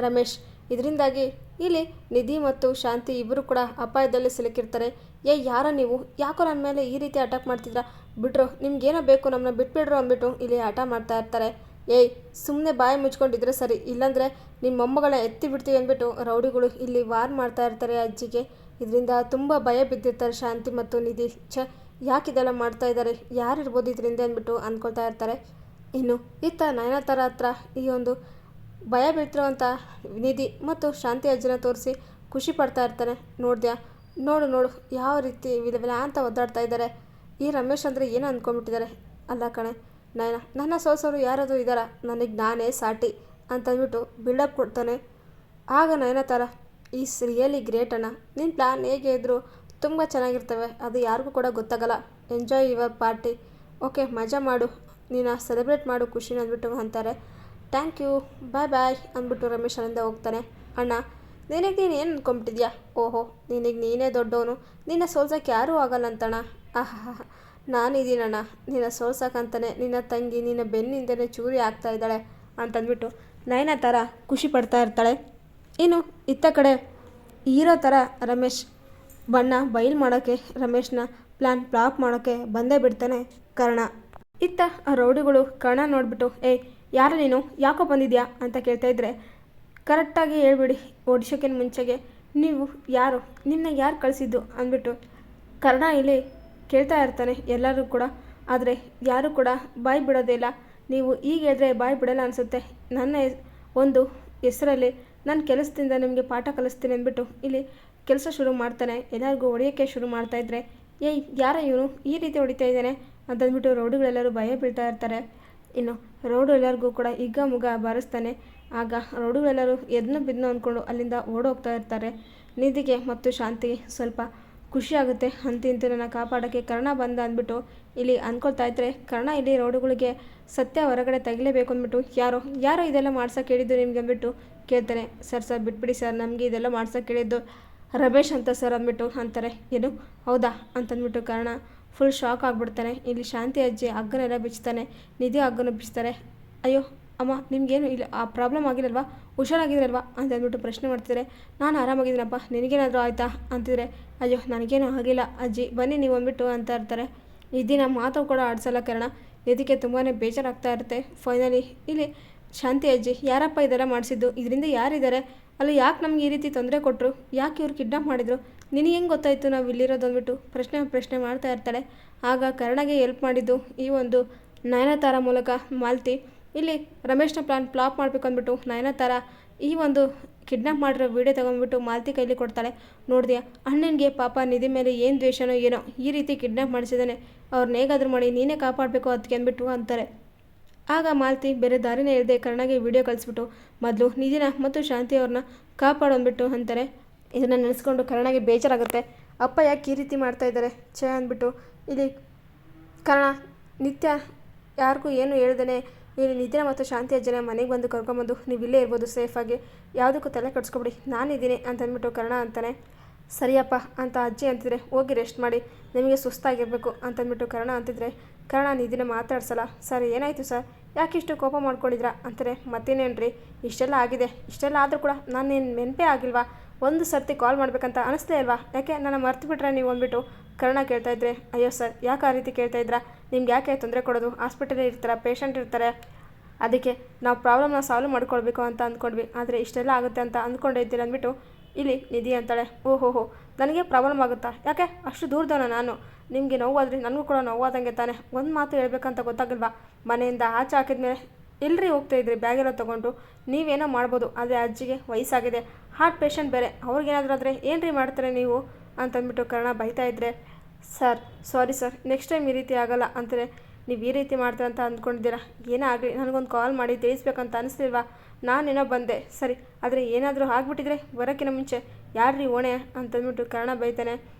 ರಮೇಶ್. ಇದರಿಂದಾಗಿ ಇಲ್ಲಿ ನಿಧಿ ಮತ್ತು ಶಾಂತಿ ಇಬ್ಬರು ಕೂಡ ಅಪಾಯದಲ್ಲಿ ಸಿಲುಕಿರ್ತಾರೆ. ಯಾರ ನೀವು, ಯಾಕೋ ನನ್ನ ಮೇಲೆ ಈ ರೀತಿ ಅಟ್ಯಾಕ್ ಮಾಡ್ತಿದ್ರ, ಬಿಟ್ರು, ನಿಮ್ಗೇನೋ ಬೇಕು, ನಮ್ಮನ್ನ ಬಿಟ್ಬಿಡ್ರು ಅಂದ್ಬಿಟ್ಟು ಇಲ್ಲಿ ಆಟ ಮಾಡ್ತಾ ಇರ್ತಾರೆ. ಸುಮ್ಮನೆ ಬಾಯಿ ಮುಚ್ಕೊಂಡಿದ್ರೆ ಸರಿ, ಇಲ್ಲಾಂದರೆ ನಿಮ್ಮ ಮೊಮ್ಮಗಳ ಎತ್ತಿ ಬಿಡ್ತೀವಿ ಅಂದ್ಬಿಟ್ಟು ರೌಡಿಗಳು ಇಲ್ಲಿ ವಾರ್ ಮಾಡ್ತಾ ಇರ್ತಾರೆ ಅಜ್ಜಿಗೆ. ಇದರಿಂದ ತುಂಬ ಭಯ ಬಿದ್ದಿರ್ತಾರೆ ಶಾಂತಿ ಮತ್ತು ನಿಧಿ. ಯಾಕಿದೆಲ್ಲ ಮಾಡ್ತಾ ಇದ್ದಾರೆ, ಯಾರಿರ್ಬೋದು ಇದರಿಂದ ಅಂದ್ಬಿಟ್ಟು ಅಂದ್ಕೊಳ್ತಾ ಇರ್ತಾರೆ. ಇನ್ನು ಇತ್ತ ನಯನತಾರ ಹತ್ರ ಈ ಒಂದು ಭಯ ಬೀಳ್ತಿರೋವಂಥ ನಿಧಿ ಮತ್ತು ಶಾಂತಿ ಅಜ್ಜಿನ ತೋರಿಸಿ ಖುಷಿ ಪಡ್ತಾ ಇರ್ತಾನೆ. ನೋಡ್ದ್ಯಾ, ನೋಡು ಯಾವ ರೀತಿ ವಿಲವಿಲ ಅಂತ ಒದ್ದಾಡ್ತಾ ಇದ್ದಾರೆ. ಈ ರಮೇಶ್ ಅಂದರೆ ಏನು ಅಂದ್ಕೊಂಡ್ಬಿಟ್ಟಿದ್ದಾರೆ. ಅಲ್ಲ ಕಣೆ ನಯನ, ನನ್ನ ಸೋಸೋರು ಯಾರಾದರೂ ಇದ್ದಾರ, ನನಗೆ ನಾನೇ ಸಾಟಿ ಅಂತಂದ್ಬಿಟ್ಟು ಬಿಲ್ಡಪ್ ಕೊಡ್ತಾನೆ. ಆಗ ನಯನತಾರ, ಈಸ್ ರಿಯಲಿ ಗ್ರೇಟ್ ಅಣ್ಣ, ನಿನ್ನ ಪ್ಲ್ಯಾನ್ ಹೇಗೆ ಇದ್ದರೂ ತುಂಬ ಚೆನ್ನಾಗಿರ್ತವೆ, ಅದು ಯಾರಿಗೂ ಕೂಡ ಗೊತ್ತಾಗಲ್ಲ. ಎಂಜಾಯ್ ಯುವರ್ ಪಾರ್ಟಿ, ಓಕೆ ಮಜಾ ಮಾಡು, ನೀನು ಸೆಲೆಬ್ರೇಟ್ ಮಾಡು ಖುಷಿನ ಅಂದ್ಬಿಟ್ಟು ಅಂತಾರೆ. ಥ್ಯಾಂಕ್ ಯು, ಬಾಯ್ ಅಂದ್ಬಿಟ್ಟು ರಮೇಶ್ ಅಲ್ಲಿಂದ ಹೋಗ್ತಾನೆ. ಅಣ್ಣ, ನಿನಗೆ ನೀನು ಏನು ಅಂದ್ಕೊಂಬಿಟ್ಟಿದ್ಯಾ? ಓಹೋ, ನಿನಗೆ ನೀನೇ ದೊಡ್ಡವನು, ನಿನ್ನ ಸೋಲ್ಸೋಕ್ಕೆ ಯಾರೂ ಆಗಲ್ಲ ಅಂತಣ್ಣ. ನಾನಿದ್ದೀನಣ್ಣ ನಿನ್ನ ಸೋಲ್ಸೋಕ್ಕಂತಾನೆ, ನಿನ್ನ ತಂಗಿ ನಿನ್ನ ಬೆನ್ನಿಂದನೇ ಚೂರಿ ಆಗ್ತಾ ಇದ್ದಾಳೆ ಅಂತಂದ್ಬಿಟ್ಟು ನಯನತಾರ ಖುಷಿ ಪಡ್ತಾ ಇರ್ತಾಳೆ. ಇನ್ನು ಇತ್ತ ಕಡೆ ಹೀರೋ ಥರ ರಮೇಶ್ ಬಣ್ಣ ಬಯಲು ಮಾಡೋಕ್ಕೆ, ರಮೇಶ್ನ ಪ್ಲ್ಯಾನ್ ಫ್ಲಾಪ್ ಮಾಡೋಕ್ಕೆ ಬಂದೇ ಬಿಡ್ತಾನೆ ಕರ್ಣ. ಇತ್ತ ಆ ರೌಡಿಗಳು ಕರ್ಣ ನೋಡಿಬಿಟ್ಟು, ಯಾರು ನೀನು, ಯಾಕೋ ಬಂದಿದ್ಯಾ ಅಂತ ಕೇಳ್ತಾ ಇದ್ರೆ, ಕರೆಕ್ಟಾಗಿ ಹೇಳ್ಬಿಡಿ, ಓಡಿಸೋಕ್ಕಿಂತ ಮುಂಚೆಗೆ ನೀವು ಯಾರು, ನಿಮ್ಮನ್ನ ಯಾರು ಕಳಿಸಿದ್ದು ಅಂದ್ಬಿಟ್ಟು ಕರ್ಣ ಇಲ್ಲಿ ಕೇಳ್ತಾ ಇರ್ತಾನೆ ಎಲ್ಲರೂ ಕೂಡ. ಆದರೆ ಯಾರೂ ಕೂಡ ಬಾಯಿ ಬಿಡೋದೇ ಇಲ್ಲ. ನೀವು ಈಗ ಹೇಳಿದ್ರೆ ಬಾಯಿ ಬಿಡಲ್ಲ ಅನಿಸುತ್ತೆ. ನನ್ನ ಒಂದು ಹೆಸರಲ್ಲಿ ನನ್ನ ಕೆಲಸದಿಂದ ನಿಮಗೆ ಪಾಠ ಕಲಿಸ್ತೀನಿ ಅಂದ್ಬಿಟ್ಟು ಇಲ್ಲಿ ಕೆಲಸ ಶುರು ಮಾಡ್ತಾನೆ. ಎಲ್ಲರಿಗೂ ಹೊಡೆಯೋಕ್ಕೆ ಶುರು ಮಾಡ್ತಾಯಿದ್ರೆ, ಯಾರ ಇವನು ಈ ರೀತಿ ಹೊಡಿತಾ ಇದ್ದಾನೆ ಅಂತಂದ್ಬಿಟ್ಟು ರೌಡಿಗಳೆಲ್ಲರೂ ಭಯ ಬೀಳ್ತಾ ಇರ್ತಾರೆ. ಇನ್ನು ರೌಡು ಎಲ್ಲರಿಗೂ ಕೂಡ ಹಿಗ್ಗ ಮುಗ ಬಾರಿಸ್ತಾನೆ. ಆಗ ರೌಡಿಗಳೆಲ್ಲರೂ ಎದ್ನು ಬಿದ್ನು ಅಂದ್ಕೊಂಡು ಅಲ್ಲಿಂದ ಓಡೋಗ್ತಾ ಇರ್ತಾರೆ. ನಿಧಿಗೆ ಮತ್ತು ಶಾಂತಿಗೆ ಸ್ವಲ್ಪ ಖುಷಿ ಆಗುತ್ತೆ, ಅಂತಿಂತು ನನ್ನ ಕಾಪಾಡೋಕ್ಕೆ ಕರ್ಣ ಬಂದ ಅಂದ್ಬಿಟ್ಟು ಇಲ್ಲಿ ಅಂದ್ಕೊಳ್ತಾ ಇದ್ರೆ, ಕರ್ಣ ಇಲ್ಲಿ ರೌಡಿಗಳಿಗೆ ಸತ್ಯ ಹೊರಗಡೆ ತೆಗಿಲೇಬೇಕು ಅಂದ್ಬಿಟ್ಟು, ಯಾರೋ ಇದೆಲ್ಲ ಮಾಡ್ಸೋಕೆ ಹೇಳಿದ್ದು ನಿಮ್ಗೆ ಅಂದ್ಬಿಟ್ಟು ಕೇಳ್ತಾನೆ. ಸರ್ ಬಿಟ್ಬಿಡಿ ಸರ್, ನಮಗೆ ಇದೆಲ್ಲ ಮಾಡ್ಸೋಕೆ ಹೇಳಿದ್ದು ರಮೇಶ್ ಅಂತ ಸರ್ ಅಂದ್ಬಿಟ್ಟು ಅಂತಾರೆ. ಏನು ಹೌದಾ ಅಂತಂದ್ಬಿಟ್ಟು ಕರ್ಣ ಫುಲ್ ಶಾಕ್ ಆಗಿಬಿಡ್ತಾನೆ. ಇಲ್ಲಿ ಶಾಂತಿ ಅಜ್ಜಿ ಹಗ್ಗನೆಲ್ಲ ಬಿಚ್ತಾನೆ, ನಿಧಿ ಹಗ್ಗನ ಬಿಚ್ತಾರೆ. ಅಯ್ಯೋ ಅಮ್ಮ, ನಿಮಗೇನು ಇಲ್ಲ ಆ ಪ್ರಾಬ್ಲಮ್ ಆಗಿರಲ್ವಾ, ಹುಷಾರಾಗಿರಲ್ವಾ ಅಂತಂದ್ಬಿಟ್ಟು ಪ್ರಶ್ನೆ ಮಾಡ್ತಿದ್ರೆ, ನಾನು ಆರಾಮಾಗಿದ್ದೀನಪ್ಪ, ನಿನಗೇನಾದರೂ ಆಯಿತಾ ಅಂತಿದ್ರೆ, ಅಯ್ಯೋ ನನಗೇನು ಆಗಿಲ್ಲ ಅಜ್ಜಿ, ಬನ್ನಿ ನೀವು ಅಂದ್ಬಿಟ್ಟು ಅಂತ ಇರ್ತಾರೆ. ನಿಧಿನ ಮಾತು ಕೂಡ ಆಡಿಸಲ್ಲ ಕರ್ಣ. ನಿಧಿಗೆ ತುಂಬಾ ಬೇಜಾರಾಗ್ತಾ ಇರುತ್ತೆ. ಫೈನಲಿ ಇಲ್ಲಿ ಶಾಂತಿ ಅಜ್ಜಿ, ಯಾರಪ್ಪ ಇದೆಲ್ಲ ಮಾಡಿಸಿದ್ದು, ಇದರಿಂದ ಯಾರಿದ್ದಾರೆ, ಅಲ್ಲಿ ಯಾಕೆ ನಮ್ಗೆ ಈ ರೀತಿ ತೊಂದರೆ ಕೊಟ್ಟರು, ಯಾಕೆ ಇವ್ರು ಕಿಡ್ನಾಪ್ ಮಾಡಿದ್ರು, ನಿನಗೆ ಹೆಂಗೆ ಗೊತ್ತಾಯಿತು ನಾವು ಇಲ್ಲಿರೋದು ಅಂದ್ಬಿಟ್ಟು ಪ್ರಶ್ನೆ ಮಾಡ್ತಾ ಇರ್ತಾಳೆ. ಆಗ ಕರ್ಣಗೆ ಹೆಲ್ಪ್ ಮಾಡಿದ್ದು ಈ ಒಂದು ನಯನತಾರ ಮೂಲಕ ಮಾಲತಿ ಇಲ್ಲಿ ರಮೇಶ್ನ ಪ್ಲಾನ್ ಫ್ಲಾಪ್ ಮಾಡಬೇಕು ಅಂದ್ಬಿಟ್ಟು ನಯನತಾರ ಈ ಒಂದು ಕಿಡ್ನಾಪ್ ಮಾಡಿರೋ ವೀಡಿಯೋ ತೊಗೊಂಡ್ಬಿಟ್ಟು ಮಾಲತಿ ಕೈಲಿ ಕೊಡ್ತಾಳೆ. ನೋಡಿದ್ಯಾ, ಅಣ್ಣನಿಗೆ ಪಾಪ ನಿಧಿ ಮೇಲೆ ಏನು ದ್ವೇಷನೋ ಏನೋ ಈ ರೀತಿ ಕಿಡ್ನಾಪ್ ಮಾಡಿಸಿದ್ದಾನೆ, ಅವ್ರನ್ನ ಹೇಗಾದರೂ ಮಾಡಿ ನೀನೇ ಕಾಪಾಡಬೇಕು ಅದಕ್ಕೆ ಅಂದ್ಬಿಟ್ಟು ಅಂತಾರೆ. ಆಗ ಮಾಲತಿ ಬೇರೆ ದಾರಿನೇ ಇಲ್ಲದೆ ಕರ್ಣಗೆ ವಿಡಿಯೋ ಕಳಿಸ್ಬಿಟ್ಟು ಮೊದಲು ನಿಧಿನ ಮತ್ತು ಶಾಂತಿ ಅವ್ರನ್ನ ಕಾಪಾಡೋಂದ್ಬಿಟ್ಟು ಅಂತಾರೆ. ಇದನ್ನು ನೆನೆಸ್ಕೊಂಡು ಕರ್ಣಗೆ ಬೇಜಾರಾಗುತ್ತೆ. ಅಪ್ಪ ಯಾಕೆ ಈ ರೀತಿ ಮಾಡ್ತಾ ಇದ್ದಾರೆ ಅಂದ್ಬಿಟ್ಟು ಇಲ್ಲಿ ಕರ್ಣ ನಿತ್ಯ ಯಾರಿಗೂ ಏನು ಹೇಳ್ದೇ ಇಲ್ಲಿ ನಿಧಿನ ಮತ್ತು ಶಾಂತಿ ಅಜ್ಜನ ಮನೆಗೆ ಬಂದು ಕರ್ಕೊಂಬಂದು ನೀವು ಇಲ್ಲೇ ಇರ್ಬೋದು ಸೇಫಾಗಿ, ಯಾವುದಕ್ಕೂ ತಲೆ ಕಟ್ಸ್ಕೊಬಿಡಿ, ನಾನಿದ್ದೀನಿ ಅಂತಂದ್ಬಿಟ್ಟು ಕರ್ಣ ಅಂತಾನೆ. ಸರಿಯಪ್ಪ ಅಂತ ಅಜ್ಜಿ ಅಂತಿದ್ರೆ, ಹೋಗಿ ರೆಸ್ಟ್ ಮಾಡಿ, ನಿಮಗೆ ಸುಸ್ತಾಗಿರಬೇಕು ಅಂತಂದ್ಬಿಟ್ಟು ಕರ್ಣ ಅಂತಿದ್ರೆ, ಕರ್ಣ ನಿಧಿನ ಮಾತಾಡ್ಸಲ್ಲ. ಸರ್ ಏನಾಯಿತು ಸರ್, ಯಾಕಿಷ್ಟು ಕೋಪ ಮಾಡ್ಕೊಂಡಿದ್ರಾ ಅಂತಾರೆ. ಮತ್ತೇನೇನ್ರಿ, ಇಷ್ಟೆಲ್ಲ ಆಗಿದೆ, ಇಷ್ಟೆಲ್ಲ ಆದರೂ ಕೂಡ ನಾನೇನು ನೆನಪೇ ಆಗಿಲ್ವಾ, ಒಂದು ಸರ್ತಿ ಕಾಲ್ ಮಾಡಬೇಕಂತ ಅನಿಸ್ತೇ ಇಲ್ವಾ, ಯಾಕೆ ನನ್ನ ಮರ್ತು ಬಿಟ್ರೆ ನೀವು ಅಂದ್ಬಿಟ್ಟು ಕರ್ಣ ಕೇಳ್ತಾಯಿದ್ರೆ, ಅಯ್ಯೋ ಸರ್ ಯಾಕೆ ಆ ರೀತಿ ಕೇಳ್ತಾಯಿದ್ರಾ, ನಿಮ್ಗೆ ಯಾಕೆ ತೊಂದರೆ ಕೊಡೋದು, ಹಾಸ್ಪಿಟಲೇ ಇರ್ತಾರೆ, ಪೇಷಂಟ್ ಇರ್ತಾರೆ, ಅದಕ್ಕೆ ನಾವು ಪ್ರಾಬ್ಲಮ್ನ ಸಾಲ್ವ್ ಮಾಡ್ಕೊಳ್ಬೇಕು ಅಂತ ಅಂದ್ಕೊಂಡ್ವಿ, ಆದರೆ ಇಷ್ಟೆಲ್ಲ ಆಗುತ್ತೆ ಅಂತ ಅಂದ್ಕೊಂಡೇ ಇದ್ದೀರ ಅಂದ್ಬಿಟ್ಟು ಇಲ್ಲಿ ನಿಧಿ ಅಂತಾಳೆ. ಓಹೋ ನನಗೆ ಪ್ರಾಬ್ಲಮ್ ಆಗುತ್ತಾ, ಯಾಕೆ ಅಷ್ಟು ದೂರದವನ ನಾನು, ನಿಮಗೆ ನೋವಾದರೆ ನನಗೂ ಕೂಡ ನೋವಾದಂಗೆ ತಾನೆ, ಒಂದು ಮಾತು ಹೇಳ್ಬೇಕಂತ ಗೊತ್ತಾಗಲ್ವಾ, ಮನೆಯಿಂದ ಆಚೆ ಹಾಕಿದ್ಮೇಲೆ ಎಲ್ಲರಿ ಹೋಗ್ತಾಯಿದ್ರಿ ಬ್ಯಾಗೆಲ್ಲ ತೊಗೊಂಡು, ನೀವೇನೋ ಮಾಡ್ಬೋದು, ಆದರೆ ಅಜ್ಜಿಗೆ ವಯಸ್ಸಾಗಿದೆ, ಹಾರ್ಟ್ ಪೇಷಂಟ್ ಬೇರೆ, ಅವ್ರಿಗೇನಾದರೂ ಆದರೆ ಏನ್ರಿ ಮಾಡ್ತಾರೆ ನೀವು ಅಂತಂದ್ಬಿಟ್ಟು ಕರ್ಣ ಬೈತಾ ಇದ್ದರೆ, sir sorry sir, next time ಈ ರೀತಿ ಆಗೋಲ್ಲ ಅಂತಾರೆ. ನೀವು ಈ ರೀತಿ ಮಾಡ್ತೀರ ಅಂತ ಅಂದ್ಕೊಂಡಿದ್ದೀರಾ, ಏನೇ ಆಗಲಿ ನನಗೊಂದು ಕಾಲ್ ಮಾಡಿ ತಿಳಿಸ್ಬೇಕಂತ ಅನಿಸ್ಲಿಲ್ವಾ, ನಾನೇನೋ ಬಂದೆ ಸರಿ, ಆದರೆ ಏನಾದರೂ ಆಗಿಬಿಟ್ಟಿದ್ರೆ ಬರೋಕ್ಕಿಂತ ಮುಂಚೆ ಯಾರ್ರೀ ಓಣೆ ಅಂತಂದ್ಬಿಟ್ಟು ಕರ್ಣ ಬೈತಾನೆ.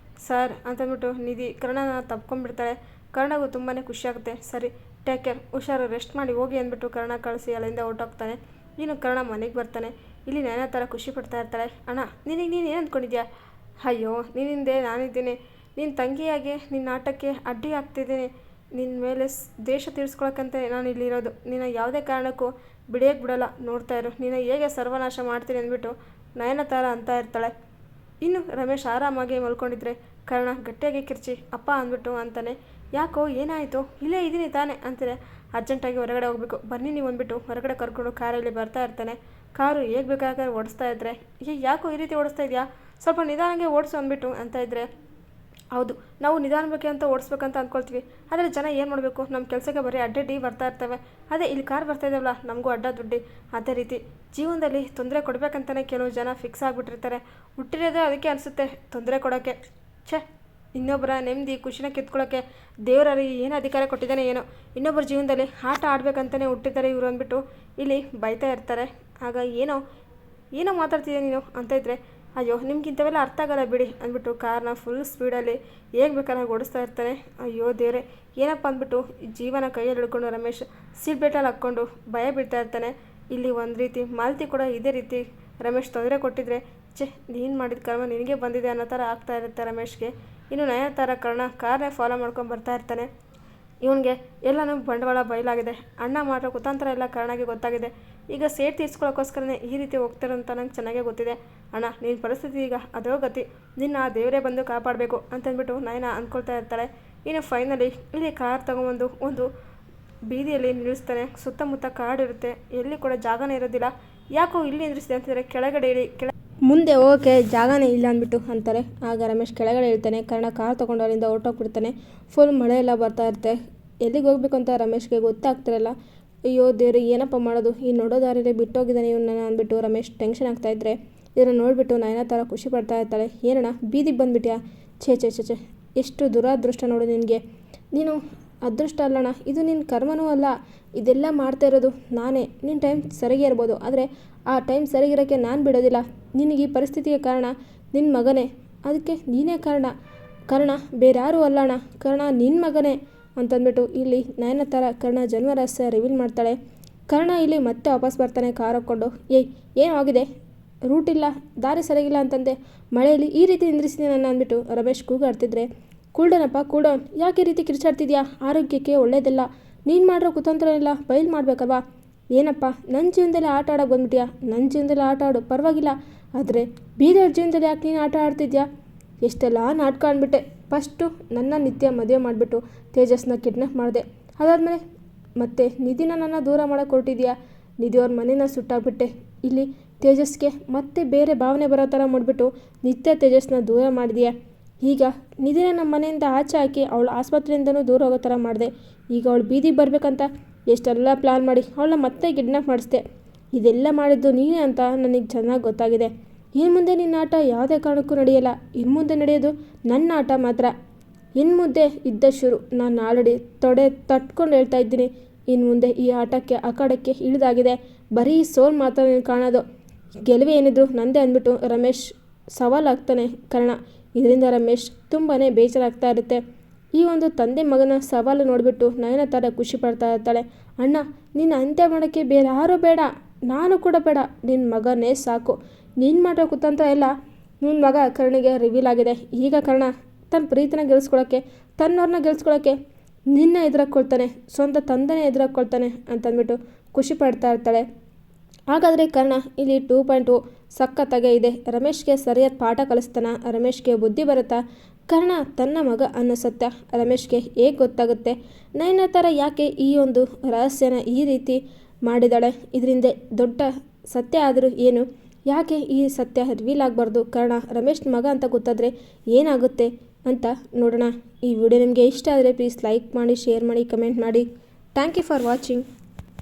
ಸರ್ ಅಂತಂದ್ಬಿಟ್ಟು ನಿಧಿ ಕರ್ಣನ ತಪ್ಕೊಂಡ್ಬಿಡ್ತಾಳೆ. ಕರ್ಣಗೂ ತುಂಬಾ ಖುಷಿಯಾಗುತ್ತೆ. ಸರಿ ಟೇಕ್ ಕೇರ್, ಹುಷಾರು, ರೆಸ್ಟ್ ಮಾಡಿ ಹೋಗಿ ಅಂದ್ಬಿಟ್ಟು ಕರ್ಣ ಕಳಿಸಿ ಅಲ್ಲಿಂದ ಹೊರಟೋಗ್ತಾನೆ. ಇನ್ನು ಕರ್ಣ ಮನೆಗೆ ಬರ್ತಾನೆ. ಇಲ್ಲಿ ನಯನತಾರ ಖುಷಿ ಪಡ್ತಾ ಇರ್ತಾಳೆ. ಅಣ್ಣ ನೀನು ಏನು ಅಂದ್ಕೊಂಡಿದ್ಯಾ, ಅಯ್ಯೋ ನಿನ್ನಿಂದೆ ನಾನಿದ್ದೀನಿ, ನಿನ್ನ ತಂಗಿಯಾಗಿ ನಿನ್ನ ಆಟಕ್ಕೆ ಅಡ್ಡಿ ಆಗ್ತಿದ್ದೀನಿ, ನಿನ್ನ ಮೇಲೆ ದೇಶ ತೀರಿಸ್ಕೊಳಕ್ಕಂತೆ ನಾನು ಇಲ್ಲಿರೋದು, ನಿನ್ನ ಯಾವುದೇ ಕಾರಣಕ್ಕೂ ಬಿಡಿಯೋಕ್ಕೆ ಬಿಡಲ್ಲ, ನೋಡ್ತಾ ಇರು, ನೀನು ಹೇಗೆ ಸರ್ವನಾಶ ಮಾಡ್ತೀನಿ ಅಂದ್ಬಿಟ್ಟು ನಯನತಾರ ಅಂತ ಇರ್ತಾಳೆ. ಇನ್ನು ರಮೇಶ್ ಆರಾಮಾಗಿ ಮಲ್ಕೊಂಡಿದ್ರೆ ಕರ್ಣ ಗಟ್ಟಿಯಾಗಿ ಕಿರ್ಚಿ ಅಪ್ಪ ಅಂದ್ಬಿಟ್ಟು ಅಂತಾನೆ. ಯಾಕೋ ಏನಾಯಿತು, ಇಲ್ಲೇ ಇದ್ದೀನಿ ತಾನೇ ಅಂತಾರೆ. ಅರ್ಜೆಂಟಾಗಿ ಹೊರಗಡೆ ಹೋಗ್ಬೇಕು, ಬನ್ನಿ ನೀವು ಅಂದ್ಬಿಟ್ಟು ಹೊರಗಡೆ ಕರ್ಕೊಂಡು ಕಾರಲ್ಲಿ ಬರ್ತಾ ಇರ್ತಾನೆ. ಕಾರು ಹೇಗೆ ಬೇಕಾದ್ರೆ ಓಡಿಸ್ತಾ ಇದ್ರೆ, ಯಾಕೋ ಈ ರೀತಿ ಓಡಿಸ್ತಾ ಇದೆಯಾ, ಸ್ವಲ್ಪ ನಿಧಾನಕ್ಕೆ ಓಡಿಸು ಅಂದ್ಬಿಟ್ಟು ಅಂತ ಇದ್ರೆ. ಹೌದು, ನಾವು ನಿಧಾನಕ್ಕೆ ಅಂತ ಓಡಿಸ್ಬೇಕಂತ ಅಂದ್ಕೊಳ್ತೀವಿ, ಆದರೆ ಜನ ಏನು ಮಾಡಬೇಕು, ನಮ್ಮ ಕೆಲಸಕ್ಕೆ ಬರೀ ಅಡ್ಡಡ್ಡಿ ಬರ್ತಾ ಇರ್ತವೆ. ಅದೇ ಇಲ್ಲಿ ಕಾರ್ ಬರ್ತಾ ಇದ್ದಾವಲ್ಲ, ನಮಗೂ ಅಡ್ಡ ದುಡ್ಡಿ. ಅದೇ ರೀತಿ ಜೀವನದಲ್ಲಿ ತೊಂದರೆ ಕೊಡಬೇಕಂತಲೇ ಕೆಲವು ಜನ ಫಿಕ್ಸ್ ಆಗಿಬಿಟ್ಟಿರ್ತಾರೆ. ಹುಟ್ಟಿರೋದೇ ಅದಕ್ಕೆ ಅನಿಸುತ್ತೆ, ತೊಂದರೆ ಕೊಡೋಕ್ಕೆ. ಛೇ, ಇನ್ನೊಬ್ಬರ ನೆಮ್ಮದಿ ಖುಷಿನ ಕಿತ್ಕೊಳ್ಳೋಕ್ಕೆ ದೇವರಲ್ಲಿ ಏನು ಅಧಿಕಾರ ಕೊಟ್ಟಿದ್ದಾನೆ ಏನೋ, ಇನ್ನೊಬ್ಬರ ಜೀವನದಲ್ಲಿ ಆಟ ಆಡಬೇಕಂತಲೇ ಹುಟ್ಟಿದ್ದಾರೆ ಇವರು ಅಂದ್ಬಿಟ್ಟು ಇಲ್ಲಿ ಬೈತಾ ಇರ್ತಾರೆ. ಆಗ ಏನೋ ಮಾತಾಡ್ತಿದ್ದೆ ನೀನು ಅಂತ ಇದ್ದರೆ, ಅಯ್ಯೋ ನಿಮ್ಗಿಂತವೆಲ್ಲ ಅರ್ಥ ಆಗಲ್ಲ ಬಿಡಿ ಅಂದ್ಬಿಟ್ಟು ಕಾರ್ನ ಫುಲ್ ಸ್ಪೀಡಲ್ಲಿ ಹೇಗೆ ಬೇಕಾದ್ರೆ ಓಡಿಸ್ತಾ ಇರ್ತಾನೆ. ಅಯ್ಯೋ ದೇವ್ರೆ, ಏನಪ್ಪ ಅಂದ್ಬಿಟ್ಟು ಜೀವನ ಕೈಯಲ್ಲಿ ಹಿಡ್ಕೊಂಡು ರಮೇಶ್ ಸೀಟ್ ಬೆಲ್ಟಲ್ಲಿ ಹಾಕ್ಕೊಂಡು ಭಯ ಬೀಳ್ತಾ ಇರ್ತಾನೆ. ಇಲ್ಲಿ ಒಂದು ರೀತಿ ಮಾಲತಿ ಕೂಡ ಇದೇ ರೀತಿ ರಮೇಶ್ ತೊಂದರೆ ಕೊಟ್ಟಿದ್ರೆ, ಛೇ ನೀನು ಮಾಡಿದ ಕರ್ಮ ನಿನಗೆ ಬಂದಿದೆ ಅನ್ನೋ ಥರ ಆಗ್ತಾ ಇರುತ್ತೆ ರಮೇಶ್ಗೆ. ಇನ್ನು ನಯನತಾರ ಕಾರ್ನೇ ಫಾಲೋ ಮಾಡ್ಕೊಂಡು ಬರ್ತಾ ಇರ್ತಾನೆ. ಇವನಿಗೆ ಎಲ್ಲನೂ ಬಂಡವಾಳ ಬಯಲಾಗಿದೆ, ಅಣ್ಣ ಮಾಡೋ ಕುತಂತ್ರ ಎಲ್ಲ ಕರ್ಣಗೆ ಗೊತ್ತಾಗಿದೆ. ಈಗ ಸೇಟ್ ತೀರ್ಸ್ಕೊಳ್ಳೋಕ್ಕೋಸ್ಕರನೇ ಈ ರೀತಿ ಹೋಗ್ತಿರೋಂತ ನಂಗೆ ಚೆನ್ನಾಗೇ ಗೊತ್ತಿದೆ. ಅಣ್ಣ ನಿನ್ನ ಪರಿಸ್ಥಿತಿ ಈಗ ಅದೋ ಗತಿ, ನಿನ್ನ ದೇವರೇ ಬಂದು ಕಾಪಾಡಬೇಕು ಅಂತಂದ್ಬಿಟ್ಟು ನಯನ ಅಂದ್ಕೊಳ್ತಾ ಇರ್ತಾಳೆ. ಇನ್ನು ಫೈನಲಿ ಇಲ್ಲಿ ಕಾರ್ ತೊಗೊಂಬಂದು ಒಂದು ಬೀದಿಯಲ್ಲಿ ನಿಲ್ಲಿಸ್ತಾನೆ. ಸುತ್ತಮುತ್ತ ಕಾಡಿರುತ್ತೆ, ಎಲ್ಲಿ ಕೂಡ ಜಾಗನೇ ಇರೋದಿಲ್ಲ. ಯಾಕೋ ಇಲ್ಲಿ ನಿಲ್ಲಿಸಿದೆ ಅಂತಿದ್ರೆ ಕೆಳಗಡೆ ಇಳಿ, ಮುಂದೆ ಹೋಗೋಕ್ಕೆ ಜಾಗನೇ ಇಲ್ಲ ಅಂದ್ಬಿಟ್ಟು ಅಂತಾರೆ. ಆಗ ರಮೇಶ್ ಕೆಳಗಡೆ ಇಳ್ತಾನೆ. ಕರ್ಣ ಕಾರ್ ತೊಗೊಂಡು ಅಲ್ಲಿಂದ ಹೊರಟೋಗ್ಬಿಡ್ತಾನೆ. ಫುಲ್ ಮಳೆ ಎಲ್ಲ ಬರ್ತಾ ಇರುತ್ತೆ. ಎಲ್ಲಿಗೆ ಹೋಗ್ಬೇಕು ಅಂತ ರಮೇಶ್ಗೆ ಗೊತ್ತಾಗ್ತಿರಲ್ಲ. ಅಯ್ಯೋ ದೇವ್ರೆ ಏನಪ್ಪ ಮಾಡೋದು, ಈ ನೋಡೋ ದಾರಿಯಲ್ಲಿ ಬಿಟ್ಟೋಗಿದ್ದಾನೆ ಇವನ್ನ ಅಂದ್ಬಿಟ್ಟು ರಮೇಶ್ ಟೆನ್ಷನ್ ಆಗ್ತಾಯಿದ್ರೆ ಇದನ್ನು ನೋಡಿಬಿಟ್ಟು ನಯನತಾರ ಖುಷಿ ಪಡ್ತಾ ಇರ್ತಾಳೆ. ಏನಣ್ಣ ಬೀದಿಗೆ ಬಂದುಬಿಟ್ಯಾ, ಛೇ ಎಷ್ಟು ದುರಾದೃಷ್ಟ ನೋಡು ನಿನಗೆ. ನೀನು ಅದೃಷ್ಟ ಅಲ್ಲಣ್ಣ, ಇದು ನಿನ್ನ ಕರ್ಮನೂ ಅಲ್ಲ. ಇದೆಲ್ಲ ಮಾಡ್ತಾ ಇರೋದು ನಾನೇ. ನಿನ್ನ ಟೈಮ್ ಸರಿಗೆ ಇರ್ಬೋದು, ಆದರೆ ಆ ಟೈಮ್ ಸರಿಗಿರೋಕ್ಕೆ ನಾನು ಬಿಡೋದಿಲ್ಲ. ನಿನಗೆ ಈ ಪರಿಸ್ಥಿತಿಗೆ ಕಾರಣ ನಿನ್ನ ಮಗನೇ, ಅದಕ್ಕೆ ನೀನೇ ಕಾರಣ ಬೇರೆ ಯಾರೂ ಅಲ್ಲಣ್ಣ, ಕರ್ಣ ನಿನ್ನ ಮಗನೇ ಅಂತಂದ್ಬಿಟ್ಟು ಇಲ್ಲಿ ನಯನತಾರ ಕರ್ಣ ಜನ್ಮ ರಹಸ್ಯ ರಿವೀಲ್ ಮಾಡ್ತಾಳೆ. ಕರ್ಣ ಇಲ್ಲಿ ಮತ್ತೆ ವಾಪಸ್ ಬರ್ತಾನೆ ಕಾರ್ ಹಾಕ್ಕೊಂಡು. ಏನೂ ಆಗಿದೆ, ರೂಟ್ ಇಲ್ಲ, ದಾರಿ ಸರಿಗಿಲ್ಲ ಅಂತಂದೆ, ಮಳೆಯಲ್ಲಿ ಈ ರೀತಿ ನಿಂದ್ರಿಸಿದೆ ನನ್ನ ಅಂದ್ಬಿಟ್ಟು ರಮೇಶ್ ಕೂಗಾಡ್ತಿದ್ರೆ, ಕೂಲ್ಡೌನಪ್ಪ ಕೂಲ್ಡೌನ್, ಯಾಕೆ ಈ ರೀತಿ ಕಿರ್ಚಾಡ್ತಿದ್ಯಾ, ಆರೋಗ್ಯಕ್ಕೆ ಒಳ್ಳೇದಿಲ್ಲ, ನೀನು ಮಾಡಿರೋ ಕುತಂತ್ರ ಎಲ್ಲ ಬಯಲು ಮಾಡಬೇಕಲ್ವಾ. ಏನಪ್ಪ ನನ್ನ ಜೀವನದಲ್ಲಿ ಆಟ ಆಡೋಕೆ ಬಂದ್ಬಿಟ್ಯಾ, ನನ್ನ ಜೀವನದಲ್ಲಿ ಆಟ ಆಡು ಪರವಾಗಿಲ್ಲ, ಆದರೆ ಬೀದರ್ ಜೀವನದಲ್ಲಿ ಯಾಕೆ ನೀನು ಆಟ ಆಡ್ತಿದ್ಯಾ. ಎಷ್ಟೆಲ್ಲ ನಾಟಕ ಅಂದ್ಬಿಟ್ಟೆ. ಫಸ್ಟು ನನ್ನ ನಿತ್ಯ ಮದುವೆ ಮಾಡಿಬಿಟ್ಟು ತೇಜಸ್ನ ಕಿಡ್ನಾಪ್ ಮಾಡಿದೆ, ಅದಾದಮೇಲೆ ಮತ್ತೆ ನಿಧಿನ ನನ್ನ ದೂರ ಮಾಡೋಕೆ ಹೊರಟಿದ್ಯಾ, ನಿಧಿಯವ್ರ ಮನೇನ ಸುಟ್ಟಾಗ್ಬಿಟ್ಟೆ. ಇಲ್ಲಿ ತೇಜಸ್ಗೆ ಮತ್ತೆ ಬೇರೆ ಭಾವನೆ ಬರೋ ಥರ ಮಾಡಿಬಿಟ್ಟು ನಿತ್ಯ ತೇಜಸ್ನ ದೂರ ಮಾಡಿದೆಯಾ. ಈಗ ನಿಧಿನ ನಮ್ಮ ಮನೆಯಿಂದ ಆಚೆ ಹಾಕಿ ಅವಳು ಆಸ್ಪತ್ರೆಯಿಂದನೂ ದೂರ ಹೋಗೋ ಥರ ಮಾಡಿದೆ. ಈಗ ಅವಳು ಬೀದಿಗೆ ಬರಬೇಕಂತ ಎಷ್ಟೆಲ್ಲ ಪ್ಲ್ಯಾನ್ ಮಾಡಿ ಅವಳನ್ನ ಮತ್ತೆ ಕಿಡ್ನಾಪ್ ಮಾಡಿಸ್ದೆ. ಇದೆಲ್ಲ ಮಾಡಿದ್ದು ನೀನೇ ಅಂತ ನನಗೆ ಚೆನ್ನಾಗಿ ಗೊತ್ತಾಗಿದೆ. ಇನ್ನು ಮುಂದೆ ನಿನ್ನ ಆಟ ಯಾವುದೇ ಕಾರಣಕ್ಕೂ ನಡೆಯಲ್ಲ. ಇನ್ನು ಮುಂದೆ ನಡೆಯೋದು ನನ್ನ ಆಟ ಮಾತ್ರ. ಇನ್ನು ಮುಂದೆ ಇದ್ದ ಶುರು ನಾನು ಆಲ್ರೆಡಿ ತಟ್ಕೊಂಡು ಹೇಳ್ತಾ ಇದ್ದೀನಿ. ಇನ್ನು ಮುಂದೆ ಈ ಆಟಕ್ಕೆ ಅಖಾಡಕ್ಕೆ ಇಳಿದಾಗಿದೆ. ಬರೀ ಸೋಲ್ ಮಾತ್ರ ನೀನು ಕಾಣೋದು, ಗೆಲುವು ಏನಿದ್ರು ನಂದೇ ಅಂದ್ಬಿಟ್ಟು ರಮೇಶ್ ಸವಾಲಾಗ್ತಾನೆ ಕರ್ಣ. ಇದರಿಂದ ರಮೇಶ್ ತುಂಬಾ ಬೇಜಾರಾಗ್ತಾ ಇರುತ್ತೆ. ಈ ಒಂದು ತಂದೆ ಮಗನ ಸವಾಲು ನೋಡಿಬಿಟ್ಟು ನಯನತಾರ ಖುಷಿ ಪಡ್ತಾ ಇರ್ತಾಳೆ. ಅಣ್ಣ ನಿನ್ನ ಅಂತ್ಯ ಮಾಡೋಕ್ಕೆ ಬೇರೆ ಯಾರೂ ಬೇಡ, ನಾನು ಕೂಡ ಬೇಡ, ನಿನ್ನ ಮಗನೇ ಸಾಕು. ನೀನು ಮಾಡೋ ಕುತಂತ್ರ ಎಲ್ಲ ನಿನ್ನ ಮಗ ಕರ್ಣಿಗೆ ರಿವೀಲ್ ಆಗಿದೆ. ಈಗ ಕರ್ಣ ತನ್ನ ಪ್ರೀತಿನ ಗೆಲ್ಸ್ಕೊಳ್ಳೋಕ್ಕೆ, ತನ್ನವ್ರನ್ನ ಗೆಲ್ಸ್ಕೊಳ್ಳೋಕ್ಕೆ ನಿನ್ನ ಎದುರಾಕೊಳ್ತಾನೆ, ಸ್ವಂತ ತಂದೆನೇ ಎದುರಾಕೊಳ್ತಾನೆ ಅಂತಂದ್ಬಿಟ್ಟು ಖುಷಿ ಪಡ್ತಾ ಇರ್ತಾಳೆ. ಹಾಗಾದರೆ ಕರ್ಣ ಇಲ್ಲಿ 2.0 ಸಖತ್ತಾಗೇ ಇದೆ. ರಮೇಶ್ಗೆ ಸರಿಯಾದ ಪಾಠ ಕಲಿಸ್ತಾನ, ರಮೇಶ್ಗೆ ಬುದ್ಧಿ ಬರುತ್ತಾ, ಕರ್ಣ ತನ್ನ ಮಗ ಅನ್ನೋ ಸತ್ಯ ರಮೇಶ್ಗೆ ಹೇಗೆ ಗೊತ್ತಾಗುತ್ತೆ, ನಯನತಾರ ಯಾಕೆ ಈ ಒಂದು ರಹಸ್ಯನ ಈ ರೀತಿ ಮಾಡಿದಾಳೆ, ಇದರಿಂದ ದೊಡ್ಡ ಸತ್ಯ ಆದರೂ ಏನು, ಯಾಕೆ ಈ ಸತ್ಯ ರಿವೀಲ್ ಆಗಬಾರ್ದು, ಕರ್ಣ ರಮೇಶ್ ಮಗ ಅಂತ ಗೊತ್ತಾದರೆ ಏನಾಗುತ್ತೆ ಅಂತ ನೋಡೋಣ. ಈ ವಿಡಿಯೋ ನಿಮಗೆ ಇಷ್ಟ ಆದರೆ ಪ್ಲೀಸ್ ಲೈಕ್ ಮಾಡಿ, ಶೇರ್ ಮಾಡಿ, ಕಮೆಂಟ್ ಮಾಡಿ. Thank you for watching.